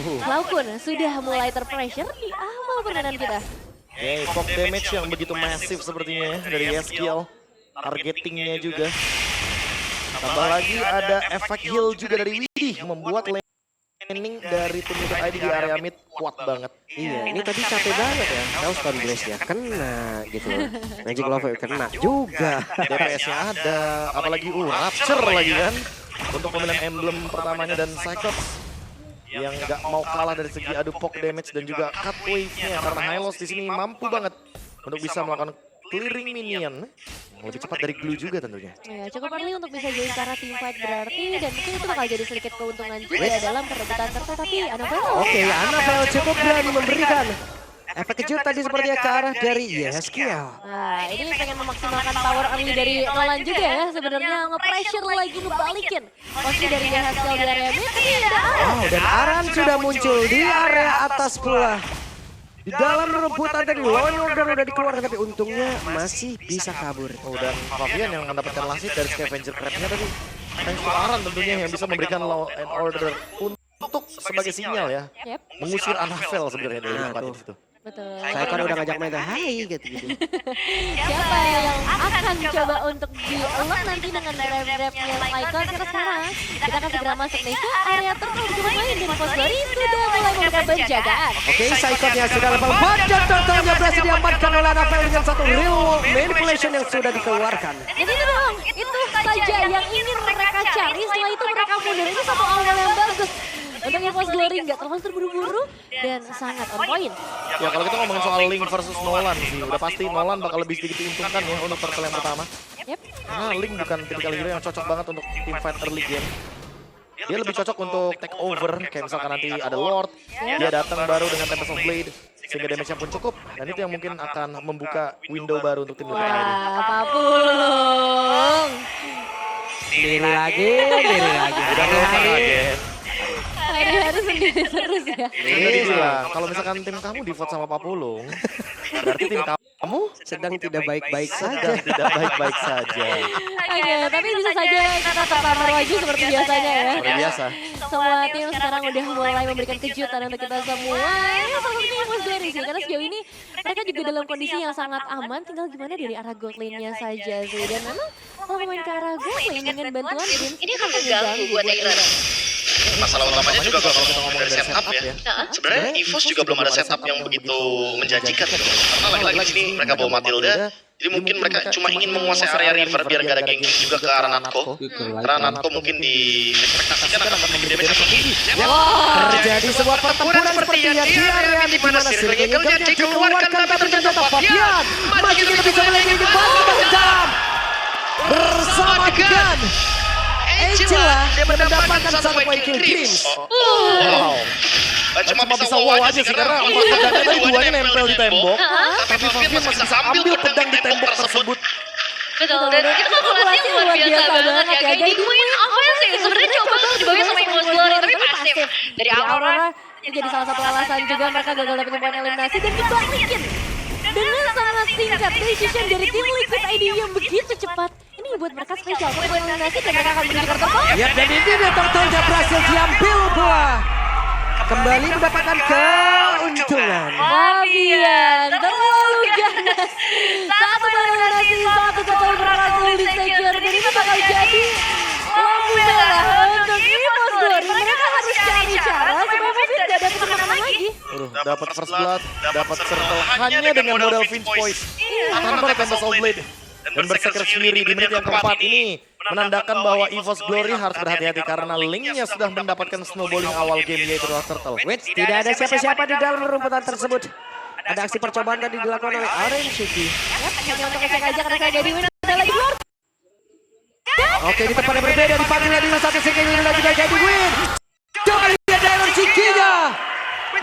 Cloud sudah mulai terpressure di awal permainan kita. Oke, pop damage yang begitu masif sepertinya ya dari Yeskiel. Targetingnya juga. Tambah lagi ada efek heal juga dari Widih, membuat laning dari tim Liquid ID di area mid kuat banget. Iya, ini tadi capek banget ya. Tahu Stone Blaze ya, kena gitu. Magic Love kena juga. DPS-nya ada, apalagi Rapture lagi kan. Untuk pemilihan emblem pertamanya dan Cyclops yang nggak mau kalah dari segi adu poke damage dan juga cut wave-nya karena Hylos di sini mampu banget untuk bisa melakukan clearing minion yang lebih cepat dari Glue juga tentunya. Ya, cukup early untuk bisa join karena team fight berarti dan mungkin itu bakal jadi sedikit keuntungan juga dalam perebutan turtle tapi Annabelle. Oke, Annabelle cukup berani memberikan efek kejut tadi sepertinya ke arah dari Yeskiel. Nah, ini pengen memaksimalkan power early dari Nolan juga ya. Sebenarnya nge-pressure lagi ngebalikin posisi dari Yeskiel di area mid. Tapi ada Aran. Wow, dan Aran sudah muncul di area atas pula. Di dalam rumputan tadi, Law and Order udah dikeluarkan tapi untungnya masih bisa kabur. Oh, dan Fabian yang mendapatkan lasit dari Scavenger Crab-nya tadi. Thanks to Aran tentunya yang bisa memberikan Law and Order untuk sebagai sinyal ya. Yep, Mengusir Annabelle sebenarnya dari tempat di situ. betul. Saya kan udah ngajak main, hai gitu-gitu. Siapa yang akan coba untuk dielak nanti dengan grab-grabnya Michael? Karena sekarang kita akan segera masuk nih ke area turtle di main dan Fosbury sudah mulai memberikan penjagaan. Oke, Psychonnya sudah level 4 dan turtle-nya berhasil diamankan oleh Annabelle dengan satu real world manipulation yang sudah dikeluarkan. Itu dong, itu saja yang ingin mereka cari. Setelah itu mereka mundur. Ini satu awal yang bagus. Untuk Evos Glory nggak terlalu terburu-buru dan sangat on point. Ya kalau kita ngomongin soal Link versus Nolan sih, udah pasti Nolan bakal lebih sedikit diuntungkan ya untuk turtle yang pertama. Yep. Karena Link bukan tipikal hero yang cocok banget untuk team fight early game. Dia lebih cocok untuk take over, kayak misalkan nanti ada Lord, dia datang baru dengan Tempest of Blade, sehingga damage-nya pun cukup. Dan itu yang mungkin akan membuka window baru untuk tim Liquid ID. Wah, Papung. Diri lagi. Udah mulai kaget. Hari-hari sendiri terus ya. Jadi bilang, kalau misalkan tim kamu di vote sama Papulung, berarti tim kamu Sedang tidak baik-baik saja. sedang tidak baik-baik saja. Oke, tapi bisa saja kita terlamar lagi seperti biasanya ya. Seperti biasa. Semua tim sekarang udah mulai memberikan kejutan untuk kita semua. Ya, salah satunya Evos Glory sih, karena sejauh ini mereka juga dalam kondisi yang sangat aman. Tinggal gimana dari arah gold lane-nya saja sih. Dan memang kalau main ke arah gold lane dengan bantuan Vince, Ini akan mengganggu buat Aaron. Masalah utamanya juga kalau kita ngomong dari dari setup ya. Sebenarnya EVOS juga belum ada setup yang begitu menjanjikan gitu. Karena lagi-lagi di sini mereka bawa Matilda, jadi mungkin mereka cuma ingin menguasai area river biar gak ada gengsi juga ke arah Natko. Karena Natko mungkin diekspektasikan akan memiliki damage yang tinggi. Terjadi sebuah pertempuran seperti yang di area di mana Sirgegelnya dikeluarkan tapi ternyata Fabian masih bisa melengkapi di dalam bersama dengan Angela dia mendapatkan satu poin kill Dreams. Wow. Cuma bisa wow aja sih karena pedangnya tadi duanya nempel di tembok. Tapi Fabian masih bisa ambil pedang di tembok tersebut. Betul, dan itu kalkulasi yang luar biasa banget ya. Kayak di main apa ya sih? Sebenarnya coba dibawain sama Evos Glory, tapi pasif. Dari Aurora, itu jadi salah satu alasan juga mereka gagal dapetin poin eliminasi dan dibalikin. Dengan sangat singkat decision dari tim Liquid ID yang begitu cepat. Ini buat mereka spesial, poin eliminasi dan mereka akan menuju kartu poin. Ya dan ini dia turtle-nya berhasil diambil pula. Kembali mendapatkan keuntungan. Fabian terlalu ganas. Satu poin eliminasi, satu total berhasil di-secure. Dan ini bakal jadi lampu merah untuk Evos Glory. Mereka harus cari cara supaya Fabian tidak dapat kemenangan lagi. Dapat first blood, dapat circle hanya dengan modal Finch Voice. Tanpa Tempest of Blade. Dan bersekir sendiri di menit yang keempat ini menandakan bahwa EVOS Glory harus berhati-hati karena Link-nya sudah mendapatkan snowballing awal game yaitu Turtle. Which tidak ada siapa-siapa di dalam rumputan tersebut. Ada aksi percobaan tadi dilakukan oleh Aren Suki. Hanya untuk ngecek aja karena saya jadi win. Ada lagi Lord. Oke, di tempat yang berbeda dipanggil dengan satu second ini lagi jadi win. Coba lihat Aren Suki-nya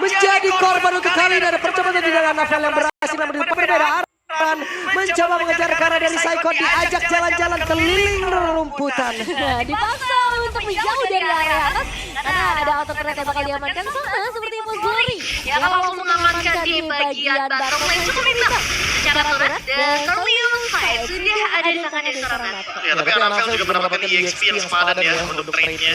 menjadi korban untuk kali ini. Ada percobaan di dalam Annabelle yang berhasil namun di tempat berbeda. Aran mencoba mengejar karena dari Psycho diajak jalan-jalan keliling rumputan. Nah, dipaksa untuk menjauh dari area atas karena ada auto turret yang bakal diamankan sama seperti Evos Glory. yang langsung mengamankan di bagian bottom lane cukup bisa secara turret dan Corleone Fight. sudah ada di tangan dari seorang Natko. Ya, tapi Anavel juga mendapatkan EXP yang sepadan ya untuk trade-nya.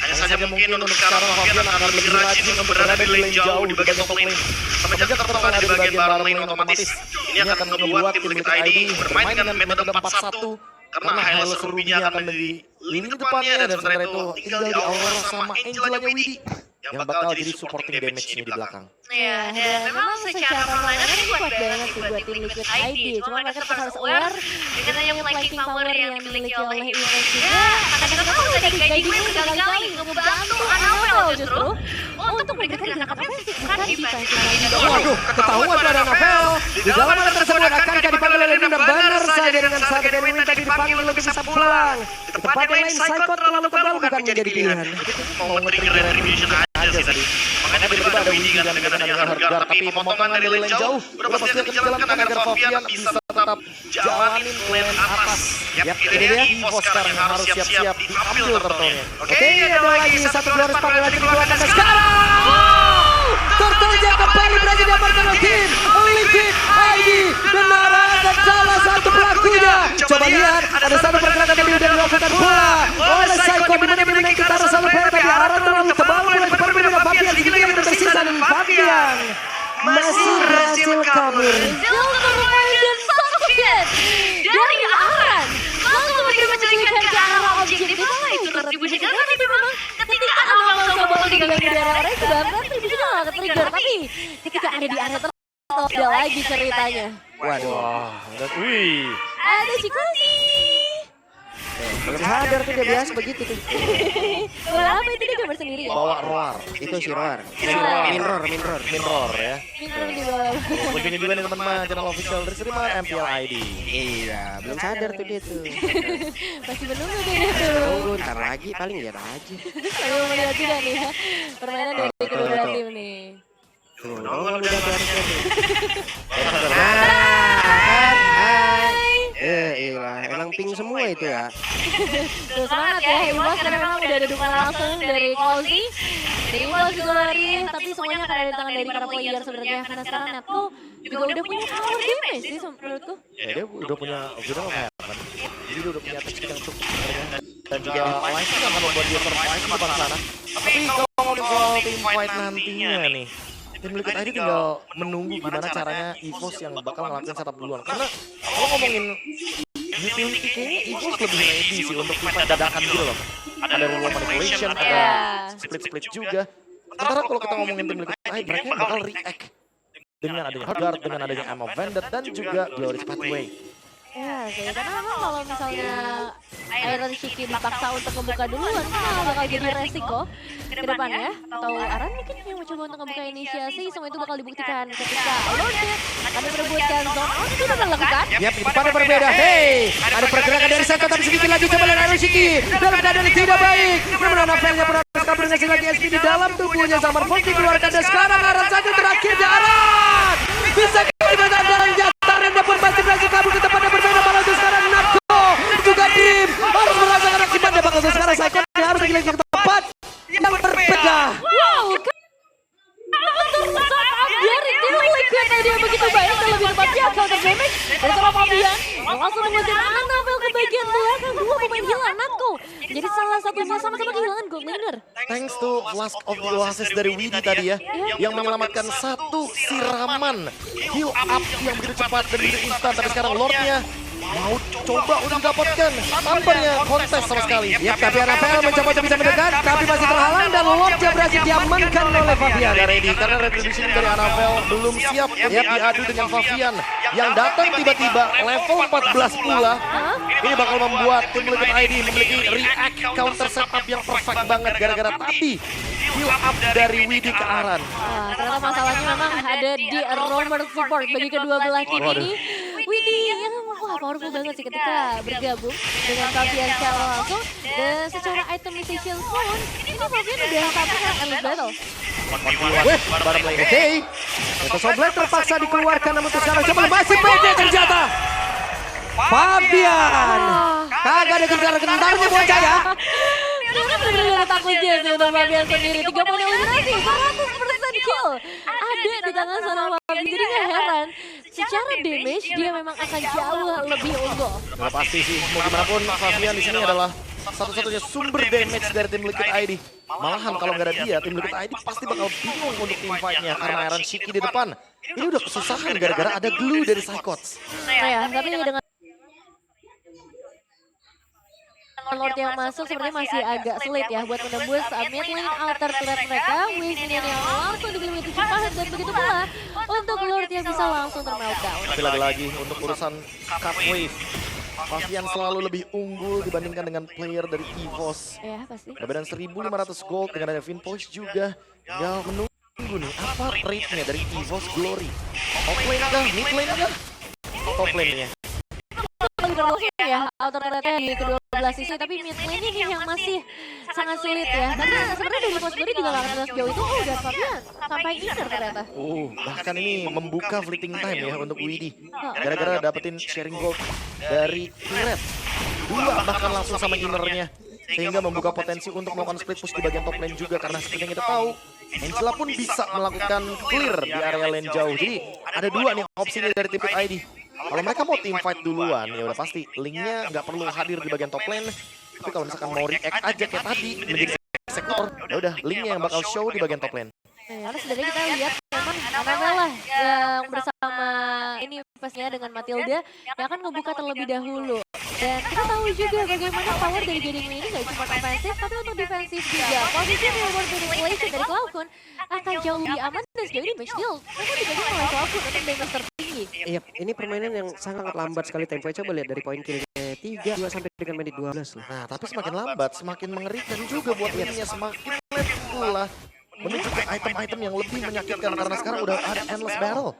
Hanya saja mungkin untuk sekarang Fabian akan lebih rajin untuk berada di lane jauh di bagian top lane. Semenjak tertolong ada di bagian bottom lane otomatis, ini akan membuat tim Liquid ID bermain dengan metode 4-1. Karena Hylos Ruby-nya akan di lini depannya dan sementara itu tinggal di Aurora sama Angel-nya Widi yang bakal jadi supporting damage-nya di belakang. Ya, dan memang secara permainan ini kuat banget sih buat tim Liquid ID. Cuma mereka tetap harus aware dengan yang flanking power yang dimiliki oleh EVOS juga. Kadang-kadang kalau tadi Guiding Wave berkali-kali membantu Anavel justru untuk memberikan gerakan offensif bukan defense. Waduh, ketahuan pada Anavel. Di dalam hal tersebut akankah dipanggil oleh Bunda? Benar saja dengan saat Darwin tadi dipanggil untuk bisa pulang. Di tempat yang lain, Psycho terlalu tebal bukan menjadi pilihan. Mau nge-trigger retribution aja sih. Makanya tiba-tiba ada Widi kan dengan harga, tapi pemotongan dari lane jauh udah pasti akan dijalankan agar Fabian bisa tetap jalanin lane atas. Yap, ini dia EVOS sekarang yang harus siap-siap diambil turtle-nya. Oke, ada lagi satu Glorious Spark lagi dikeluarkan dan sekarang Turtle-nya kembali berhasil diamankan oleh tim Liquid ID dan ada salah satu pelakunya. Coba lihat, ada satu pergerakan yang sudah dilakukan pula oleh Psycho di mana memang kita harus selalu player, tapi arah terlalu tebal mulai diperbedakan dengan Fabian. Sedikit lagi tersisa dan Fabian masih berhasil kabur. Silver Legend Socket dari Aran langsung memberikan penculikan ke arah objektif. Itulah itu retribusi karena tapi memang ketika Anavel coba meninggalkan di area mereka bahkan retribusi nggak ke-trigger, tapi ketika ada di area tertentu ada lagi ceritanya. Waduh, Wih. Ada Chikoshi. belum sadar tuh dia biasa begitu tuh. Kenapa itu dia gambar sendiri ya? Bawa roar. Itu si Roar. Minroar ya. Minor di bawah. Kunjungi juga nih teman-teman channel official dari Sriman MPL ID. Iya, belum sadar tuh dia tuh. Masih menunggu dia itu. Tunggu, ntar lagi paling lihat aja. Saya mau melihat juga nih ya permainan dari kedua tim nih. Nongol udah beresnya tuh. Iya, emang ping semua itu ya. Tuh semangat ya EVOS karena memang udah ada dukungan langsung dari Klausi. Dari EVOS juga lari, tapi semuanya akan ada di tangan dari para player sebenarnya. Karena sekarang Natko juga udah punya power damage sih menurutku. Ya dia udah punya kan. Jadi dia udah punya attack yang cukup sebenarnya. Dan juga Life akan membuat dia survive di depan sana. Tapi kalau ngomongin soal team fight nantinya nih, tim Liquid ID tinggal menunggu gimana caranya EVOS yang bakal ngelakuin setup duluan. Karena kalau ngomongin utility kayaknya EVOS lebih ready sih untuk fight dadakan gitu loh. Ada rule of manipulation, ada split-split juga. Sementara kalau kita ngomongin tim Liquid ID, mereka bakal react dengan adanya Hardguard, dengan adanya Ammo Vendetta, dan juga Glorious Pathway. Ya sih, karena memang kalau misalnya Iron Shiki dipaksa untuk membuka duluan, malah bakal jadi resiko ke depannya. Atau Aran mungkin yang mencoba untuk membuka inisiasi, semua itu bakal dibuktikan ketika Lordnya akan merebutkan zone. Oh, itu bakal lakukan. Yap, di depannya berbeda. Hey, ada pergerakan dari Psycho tapi sedikit lagi coba dari Iron Shiki. Dalam keadaan yang tidak baik. Namun Anavelnya pun harus kabur dengan lagi SP di dalam tubuhnya. Zaman Fox dikeluarkan dan sekarang Aran saja terakhir di Aran. Bisa diberikan dalam jatah dan pun masih berhasil kabur ke tempat yang berbeda. Malah itu sekarang Natko juga Dream harus merasakan akibatnya. Bakal sekarang Psycho harus lagi ke tempat yang berbeda. Wow, dari tim Liquid ID yang begitu baik dan lebih tepatnya counter damage dari seorang Fabian langsung mengusir Anavel ke bagian belakang. Dua pemain hilang Natko jadi salah satunya sama-sama kehilangan gold laner. Thanks to Flask of the Oasis dari Widi tadi ya, yang menyelamatkan satu siraman heal up yang begitu cepat dan begitu instan. Tapi sekarang Lordnya mau coba untuk didapatkan, tampaknya kontes sama sekali. Yap, tapi Anavel mencoba untuk bisa mendekat, tapi masih terhalang dan Lordnya berhasil diamankan oleh Fabian. Tidak ready karena retribution dari Anavel belum siap untuk diadu dengan Fabian yang datang tiba-tiba level 14 pula. Ini bakal membuat tim Liquid ID memiliki react counter setup yang perfect banget gara-gara tadi heal up dari Widi ke Aran. Ternyata masalahnya memang ada di roamer support bagi kedua belah tim ini. Widi yang wah powerful banget sih ketika bergabung dengan Fabian secara langsung dan secara itemization pun ini Fabian udah sampai ke Endless Battle. Wih, bareng lagi. Oke, itu Soblet terpaksa dikeluarkan namun sekarang coba masih pede ternyata. Fabian, kagak ada gentar-gentarnya bocah ya. Ternyata benar-benar takut dia sih untuk Fabian sendiri. 3 poin eliminasi, 100% kill ada di tangan seorang Fabian. Jadi gak heran secara damage dia memang akan jauh lebih unggul. Udah pasti sih, mau gimana pun Fabian di sini adalah satu-satunya sumber damage dari tim Liquid ID. Malahan kalau nggak ada dia, tim Liquid ID pasti bakal bingung untuk tim fight-nya karena Iron Shiki di depan. Ini udah kesusahan gara-gara ada glue dari Psychots. Nah ya, tapi dengan Lord yang masuk sepertinya masih agak sulit ya buat menembus mid lane outer turret mereka. Wave minion yang langsung dibeli begitu cepat dan begitu pula untuk Lord yang bisa langsung termeltdown. Tapi lagi-lagi untuk urusan cut wave, Fabian selalu lebih unggul dibandingkan dengan player dari EVOS. Ya pasti. Perbedaan 1.500 gold dengan ada Vinpoise juga. Ya menunggu nih, apa rate-nya dari EVOS Glory? Top lane kah? Mid lane kah? Top lane-nya. Ya, outer turretnya di kedua belah sisi, tapi mid lane ini yang masih sangat sulit ya. Karena sebenarnya dari Post Glory juga gak akan sejauh itu. Oh, udah Fabian sampai inner ternyata. Bahkan ini membuka fleeting time ya untuk Widdy. Gara-gara dapetin sharing gold dari Turret. Dua bahkan langsung sama innernya. Sehingga membuka potensi untuk melakukan split push di bagian top lane juga. Karena seperti yang kita tahu, Angela pun bisa melakukan clear di area lane jauh. Jadi ada dua nih opsinya dari tim ID. Kalau mereka mau team fight duluan, ya udah pasti linknya nggak perlu hadir di bagian top lane. Tapi kalau misalkan mau react aja kayak tadi menjadi sektor, ya udah linknya yang bakal show di bagian top lane. Nah, karena sebenarnya kita lihat memang Annabella yang bersama ini pastinya dengan Matilda yang akan ngebuka terlebih dahulu. Dan kita tahu juga bagaimana power dari Gading ini gak cuma ofensif tapi untuk defensif juga. Posisi reward manipulation dari Cloudcon akan jauh lebih aman dan sejauh ini match deal memang dipegang oleh Cloudcon untuk damage tertinggi. Iya, ini permainan yang sangat lambat sekali tempo. Coba lihat dari poin killnya 3 sampai dengan menit 12 lah. Nah, tapi semakin lambat, semakin mengerikan juga buat timnya, semakin late pula menuju ke item-item yang lebih menyakitkan karena sekarang udah ada endless battle.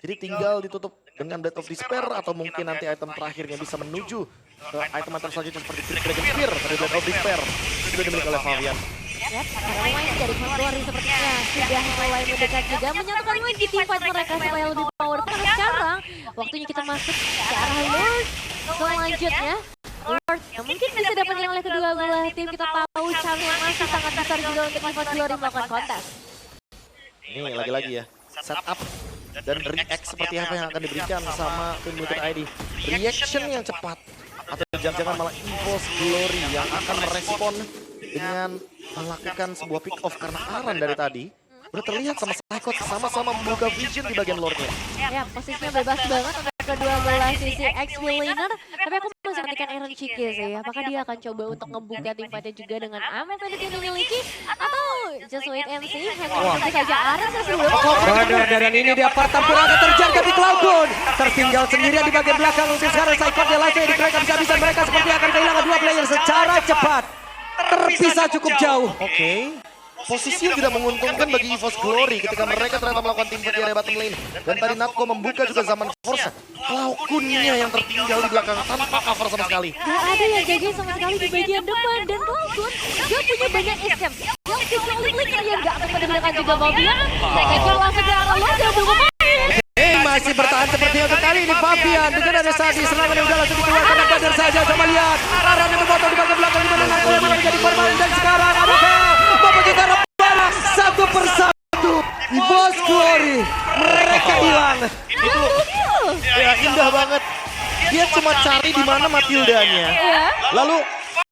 Jadi tinggal ditutup dengan Blade of Despair atau mungkin nanti item terakhirnya bisa menuju ke item-item selanjutnya seperti Dragon Spear dari Blade of Despair. Sudah dimiliki oleh Fabian. Yap, para pemain dari Glory sepertinya sudah mulai mendekat juga menyatukan lagi tim fight mereka supaya lebih powerful. Karena sekarang waktunya kita masuk ke arah Lord selanjutnya. Lord yang mungkin bisa dapetin oleh kedua belah tim. Kita tahu chance masih sangat besar juga untuk EVOS Glory melakukan kontes. Ini lagi-lagi ya, setup dan react seperti apa yang akan diberikan sama tim Liquid ID. Reaction yang cepat atau jangan-jangan malah EVOS Glory yang akan merespon dengan melakukan sebuah pick off karena Aran dari tadi udah terlihat sama Psychot sama-sama membuka vision di bagian lordnya. Ya, posisinya bebas banget untuk kedua belah sisi X-Villainer. Tapi aku masih menantikan Iron Shiki sih. Apakah dia akan coba untuk ngebuka tim fightnya juga dengan aman yang dimiliki? Atau just wait and see? Tentu saja Aran sebelum. Benar, dan ini dia pertempuran akan terjangkau di Cloudcon. Tertinggal sendirian di bagian belakang untuk sekarang Psychotnya langsung mereka bisa mereka seperti akan kehilangan dua player secara cepat. Terpisah cukup jauh. Oke. Posisi yang tidak menguntungkan bagi EVOS Glory ketika mereka ternyata melakukan tim fight di area bottom lane. Dan tadi Natko membuka juga zaman Force. Cloudcon-nya yang tertinggal di belakang tanpa cover sama sekali. Gak ada yang jaga sama sekali di bagian depan. Dan Cloudcon dia punya banyak item. Yang bisa ulik kalian gak akan mendapatkan juga Fabian. Mereka langsung ke arah Lord dan belum Masih bertahan seperti untuk kali ini Fabian dengan ada Sadi serangan yang udah langsung dikeluarkan dan Badar saja. Coba lihat Aran yang berfoto di bagian belakang di mana Natko yang malah menjadi korban dan sekarang adakah Bapak kita Rabana satu persatu EVOS Glory mereka hilang. Itu ya indah banget. Dia cuma cari di mana Matildanya. Lalu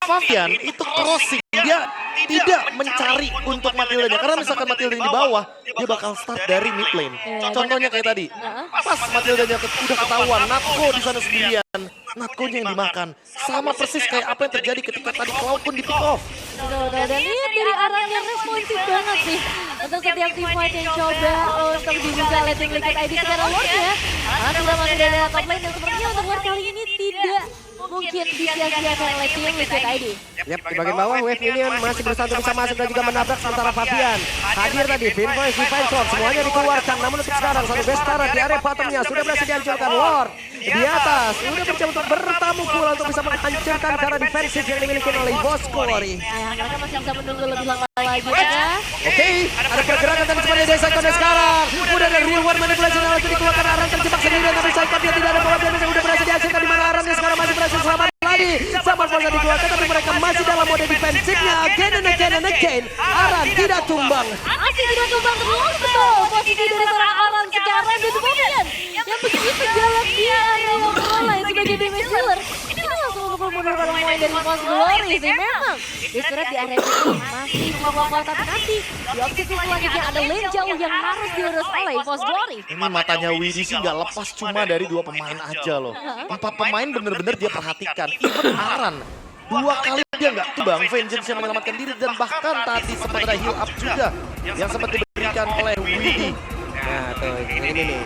Fabian itu crossing, dia tidak mencari untuk Matildanya. Karena misalkan Matildanya di bawah, dia bakal start dari mid lane. Contohnya kayak tadi, pas Matildanya udah ketahuan, Natko di sana sendirian, Natko-nya yang dimakan. Sama persis kayak apa yang terjadi ketika tadi Cloudcon di pick off. Betul, dan lihat dari arahnya responsif banget sih. Untuk setiap tim fight yang coba untuk dibuka oleh tim Liquid ID secara Lord-nya. Karena sudah masih dari top lane dan sepertinya untuk Lord kali ini tidak mungkin disia-siakan oleh tim Liquid ID. Yap, di bagian bawah Wave Minion masih berusaha untuk bisa masuk dan juga menabrak sementara Fabian. Hadir tadi, Vinpoise, Divine Sword, semuanya dikeluarkan. Namun untuk sekarang, satu Bestara di area bottomnya sudah berhasil dihancurkan. Lord di atas, sudah mencoba untuk bertamu pula untuk bisa menghancurkan karena defensif yang dimiliki oleh EVOS Glory. Nah, mereka masih bisa menunggu lebih lama lagi ya. Oke, ada pergerakan dan seperti dari Psychotnya sekarang. Udah ada reward manipulation yang langsung dikeluarkan. Aran terjebak sendirian, tapi Psychot dia tidak ada pola yang udah berhasil dihasilkan di mana Arannya sekarang masih berhasil selamat lagi. Sama Barbosa dikeluarkan, tapi mereka masih dalam mode defensifnya. Again and again and again. Aran tidak tumbang. Masih tidak tumbang terus betul. Posisi dari seorang Aran sekarang dan kemudian yang begitu galak dia yang mulai sebagai damage dealer. Ini langsung untuk menurunkan poin dari Force Glory sih memang. Istirahat di area ini masih membawa tapi nanti di opsi selanjutnya ada lane jauh yang harus diurus oleh Force Glory. Ini matanya Widi sih nggak lepas cuma dari 2 pemain aja loh. 4 pemain bener-bener dia perhatikan. Even Aran 2 kali dia nggak tumbang. Vengeance yang menyelamatkan diri dan bahkan tadi sempat ada heal up juga yang sempat diberikan oleh Widi. Nah tuh ini nih.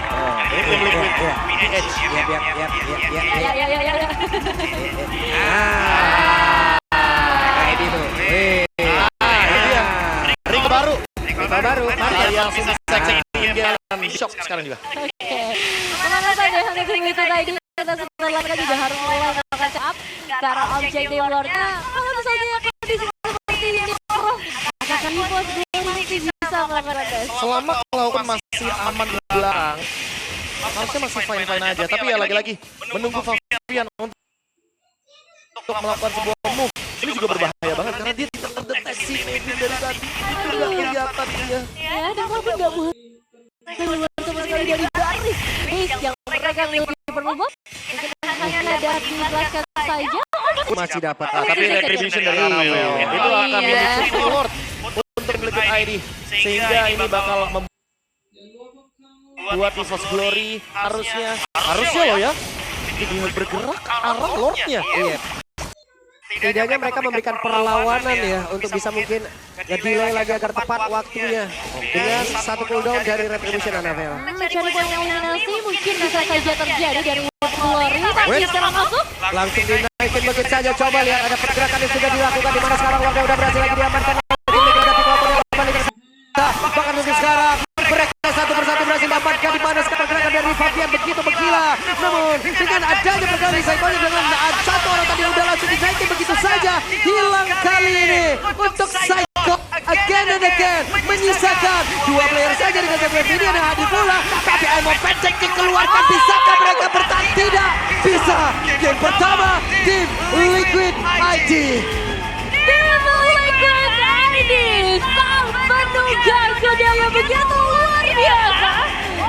Oh, Ini tim Liquid. PH. Ya. Kayak gitu. Ini dia. Ring baru. Baru. Yang seksi dia shock sekarang juga. Oke. Kemana saja hanya begitu tadi. Kita sebentar lagi juga harus mulai melakukan up karena objektif Lordnya. Kalau misalnya kondisi seperti ini, apakah Force Glory bisa melakukan tes? Selama lawan masih aman di belakang, harusnya masih fine-fine aja. Tapi ya lagi-lagi menunggu Fabian untuk melakukan sebuah move. Ini juga berbahaya banget karena dia tidak terdeteksi Nevin dari tadi. Tidak kelihatan dia. Ya, dan walaupun nggak buat keluar sama sekali dari baris yang mereka miliki perlu bom, mungkin hanya dijelaskan saja. Masih dapat. Tapi retribution dari Anavel itu akan Iya. lebih support untuk Liquid ID. Sehingga ini bakal membuat Force Glory harusnya loh ya. Jadi bergerak ke arah Lordnya. Iya. Setidaknya mereka memberikan perlawanan ya untuk bisa mungkin nge-delay lagi agar tepat waktunya dengan 1 cooldown dari Retribution Anavel. Mencari poin eliminasi mungkin bisa saja terjadi dari Force Glory, tapi sekarang masuk. Langsung dinaikin begitu saja. Coba lihat ada pergerakan yang sudah dilakukan di mana sekarang warga udah berhasil lagi diamankan. Bahkan untuk sekarang mereka satu persatu berhasil diamankan di mana sekarang pergerakan dari Fabian begitu menggila. Namun dengan adanya pergerakan Psycho dengan 1 orang tadi udah langsung dinaikin begitu saja. Hilang kali ini untuk Psycho again and again menyisakan 2 player saja dengan Fabian ini yang hadir pula. Tapi Aimo Pencet dikeluarkan, bisakah mereka bertahan? Tidak bisa. Game pertama tim Liquid ID. Tim Liquid ID sang penunggang kuda yang begitu luar biasa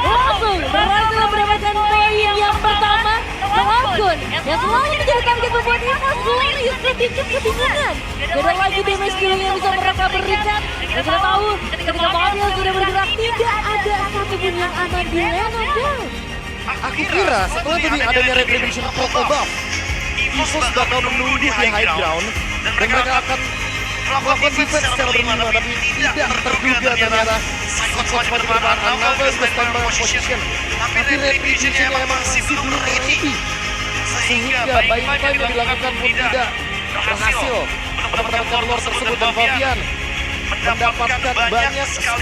langsung berhasil mendapatkan poin yang pertama. Walaupun yang selalu menjadi target membuat Force Glory sedikit kebingungan. Tidak ada lagi damage skill yang bisa mereka berikan. Dan kita tahu ketika Fabian sudah bergerak tidak ada satupun yang aman di lane down. Aku kira setelah tadi adanya Retribution Protocol buff, EVOS bakal menunggu di high ground dan mereka akan melakukan defense secara berlima, tapi tidak terduga ternyata Cyclops pada depan Anavel sudah standby position, tapi Retribution yang memang masih belum ready, sehingga buying time yang dilakukan pun tidak berhasil untuk mendapatkan lore tersebut dan Fabian mendapatkan banyak